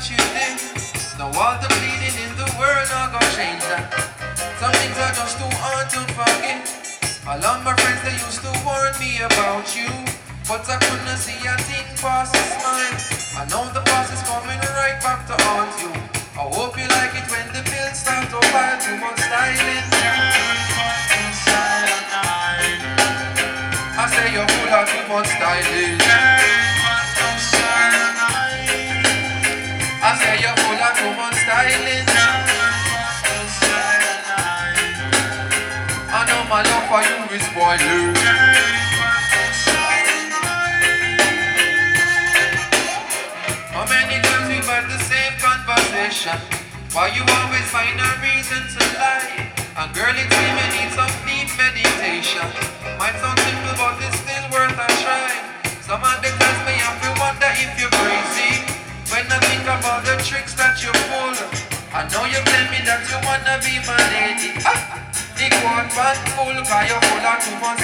you did. Now all the bleeding in the world not gonna change that. Some things are just too hard to forget. All of my friends they used to warn me about you, but I couldn't see a thing pass his mind. I know the boss is coming right back to haunt you. I hope you like it when the bills start to pile. Too much styling. I say you're full of too much styling. I say you're full of too much styling. I know my love for you is spoiled. How many times we've had the same conversation? Why you always find a reason to lie? And girl, it's me may need some deep meditation. Might sound simple, but it's still worth a try. Some of the times me have to wonder if you're crazy when I think about the tricks that you pull. I know you tell me that you wanna be my lady. The quad band full, cause you're full of too much